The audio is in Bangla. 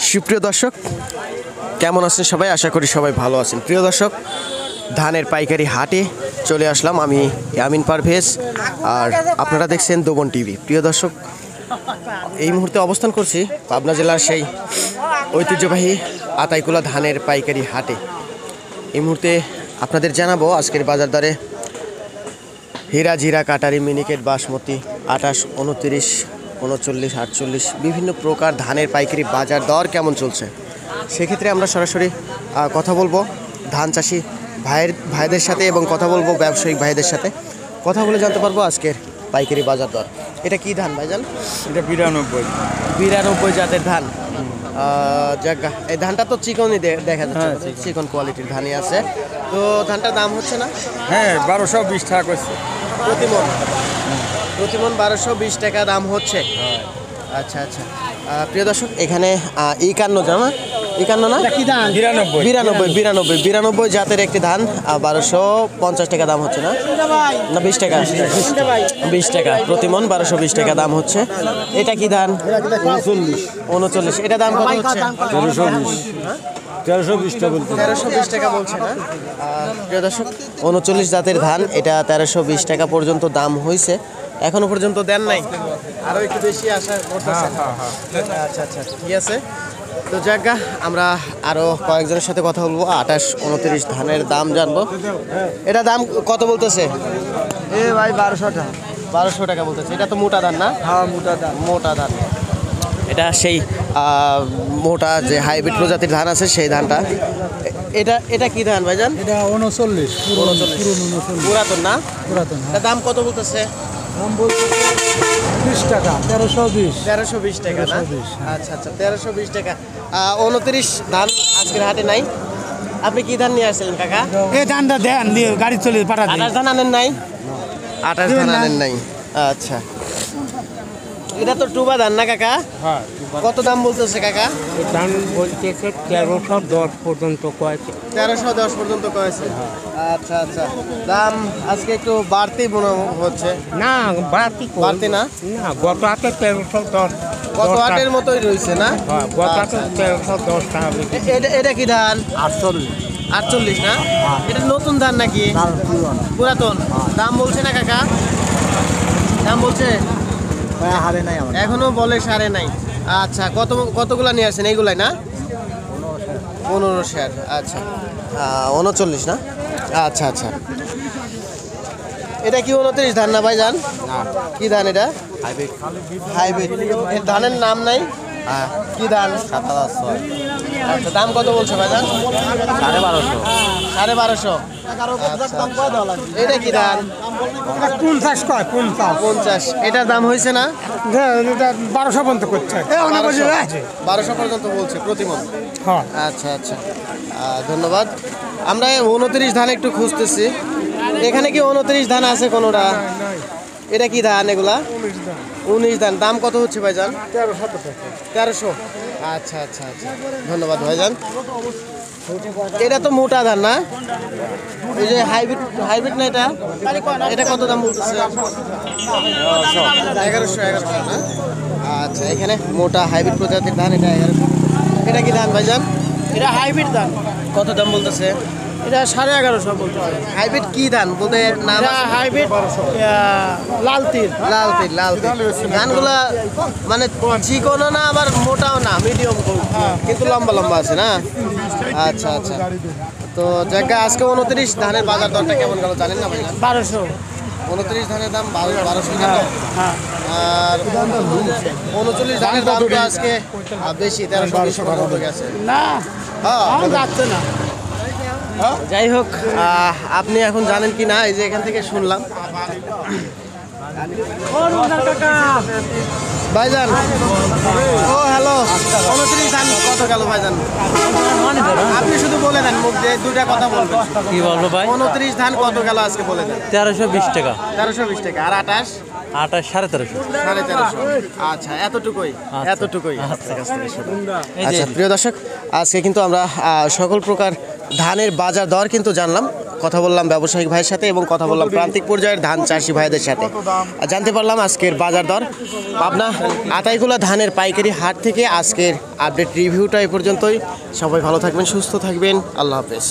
সুপ্রিয় দর্শক, কেমন আছেন সবাই? আশা করি সবাই ভালো আছেন। প্রিয় দর্শক, ধানের পাইকারি হাটে চলে আসলাম আমি ইয়ামিন পারভেজ, আর আপনারা দেখছেন দোবন টিভি। প্রিয় দর্শক, এই মুহূর্তে অবস্থান করছি পাবনা জেলার সেই ঐতিহ্যবাহী আতাইকুলা ধানের পাইকারি হাটে। এই মুহূর্তে আপনাদের জানাবো আজকের বাজার দরে হীরা, জিরা, কাটারি, মিনিকেট, বাসমতি 28, 29, 39, 48 বিভিন্ন প্রকার ধানের পাইকারি বাজার দর কেমন চলছে, সেক্ষেত্রে আমরা সরাসরি কথা বলবো ধান চাষি ভাইদের সাথে এবং কথা বলবো ব্যবসায়িক ভাইদের সাথে। কথা বলে জানতে পারবো আজকের পাইকারি বাজার দর। এটা কি ধান ভাইজান? এটা 92 জাতের ধান। জায়গা এই ধানটা তো চিকনই দেখা যাচ্ছে, চিকন কোয়ালিটির ধানই আছে। তো ধানটার দাম হচ্ছে না? হ্যাঁ, 1220 টাকা করছে প্রতিমন 1220 টাকা দাম হচ্ছে। আচ্ছা আচ্ছা। প্রিয় দর্শক, এখানে 51 জানা 51 না 92 জাতের একটি ধান 1250 টাকা দাম হচ্ছে না 20 টাকা 20 টাকা প্রতিমন 1220 টাকা দাম হচ্ছে। এটা কি ধান? 39। এটা দাম কত হচ্ছে? 1320 টাকা বলছে না? প্রিয় দর্শক, 39 জাতের ধান, এটা 1320 টাকা পর্যন্ত দাম হয়েছে। এখনো পর্যন্ত দেন নাই, আরো একটু বেশি আশা করতেছে। আচ্ছা আচ্ছা, ঠিক আছে। তো জায়গা আমরা আরো কয়েকজনের সাথে কথা বলবো। 28, 29 ধানের দাম জানবো। এটা দাম কত বলতেছে? ভাই 1200 টাকা বলতেছে। এটা তো মোটা ধান না? হ্যাঁ, মোটা ধান। এটা সেই মোটা যে হাইব্রিড প্রজাতির ধান আছে সেই ধানটা। এটা কি ধান ভাইজান? এটা 39 পুরাতন না? পুরাতন। এটা দাম কত বলতেছে? দাম বলতে 20 টাকা, 1320 টাকা না? আচ্ছা আচ্ছা, 1320 টাকা। 29 ধান আজকের হাটে নাই। আপনি কি ধান নিয়ে আসছিলেন কাকা? এই ধানটা দেন, গাড়ি চলে পাঠা 28 ধান আনেন নাই? 28 ধান আনেন নাই। আচ্ছা, এটা তো টুবা ধান না কাকা? হ্যাঁ। কত দাম বলতেছে কাকা? ধান বলতেছে 1310 পর্যন্ত কয়েছে। 1310 পর্যন্ত কয়েছে। আচ্ছা আচ্ছা, দাম আজকে একটু বাড়তি মনে হচ্ছে। না, বাড়তি না? না, গত হাটে 1310। কত হাটের মতোই রয়েছে না? হ্যাঁ, গত হাটে 1310 টাকা। এটা কি ধান? 48 না? এটা নতুন ধান নাকি পুরাতন? দাম বলছে না কাকা? দাম বলছে হারে নাই আমার। এখনো বলে সারে নাই। আচ্ছা, কতগুলা নিয়ে আসছেন? এইগুলাই না? 15 শেয়ার। আচ্ছা, 39 না? আচ্ছা আচ্ছা। এটা কি 29 ধান না ভাইজান? কি ধান এটা? হাইব্রিড। এর ধানের নাম নাই? কি ধান? আচ্ছা, দাম কত বলছে ভাইজান? 1250। এটা কি ধান? 50। এটার দাম হয়েছে না? 1200 পর্যন্ত করছে। 1200 পর্যন্ত বলছে প্রতিমন। আচ্ছা আচ্ছা, ধন্যবাদ। আমরা 29 ধান একটু খুঁজতেছি। এখানে কি 29 ধান আছে কোনোটা? এটা কি ধান এগুলা? 19 ধান। দাম কত হচ্ছে ভাইজান? 1300। আচ্ছা আচ্ছা আচ্ছা, ধন্যবাদ ভাইজান। এটা তো মোটা ধান না? এই যে হাইব্রিড না এটা? এটা কত দাম বলতেছে? 1100 না? আচ্ছা, এখানে মোটা হাইব্রিড প্রজাতির ধান, এটা 1100। এটা কি ধান ভাইজান? এটা হাইব্রিড ধান। কত দাম বলতেছে? এটা 1150 বলতে হবে। হাইব্রিড কি ধান বলতে নাম? হাইব্রিড লাল তিল। ধানগুলা মানে চিকনও না আবার মোটাও না, মিডিয়াম কিন্তু লম্বা লম্বা আছে না? আচ্ছা আচ্ছা। তো জায়গা আজকে 29 ধানের বাজার দরটা কেমন গেল জানেন না ভাই? 1200। 29 ধানের দাম 1200 টাকা। আর 39 ধানের দাম তো আজকে বেশি, 1300 পর্যন্ত গেছে না, হ্যাঁ যাচ্ছে না। যাই হোক, আপনি এখন জানেন কি না, এই যে এখান থেকে শুনলাম। ভাইজান, ও হ্যালো, 29 ধান কত গেল ভাইজান? আপনি শুধু বলে দেন, মুখ দিয়ে দুইটা কথা বলবেন। কি বলবো ভাই? 29 ধান কত গেল আজকে বলে দেন। 1320 টাকা। 1320 টাকা। আর 28? 1350। 1350। আচ্ছা, এতটুকুই। আচ্ছা প্রিয় দর্শক, আজকে কিন্তু আমরা সকল প্রকার ধানের বাজার দর কিন্তু জানলাম। কথা বললাম ব্যবসায়িক ভাইয়ের সাথে এবং কথা বললাম প্রান্তিক পর্যায়ের ধান চাষি ভাইদের সাথে। আর জানতে পারলাম আজকের বাজার দর। পাবনা আতাইকুলা ধানের পাইকারি হাট থেকে আজকের আপডেট রিভিউটা এ পর্যন্তই। সবাই ভালো থাকবেন, সুস্থ থাকবেন, আল্লাহ হাফেজ।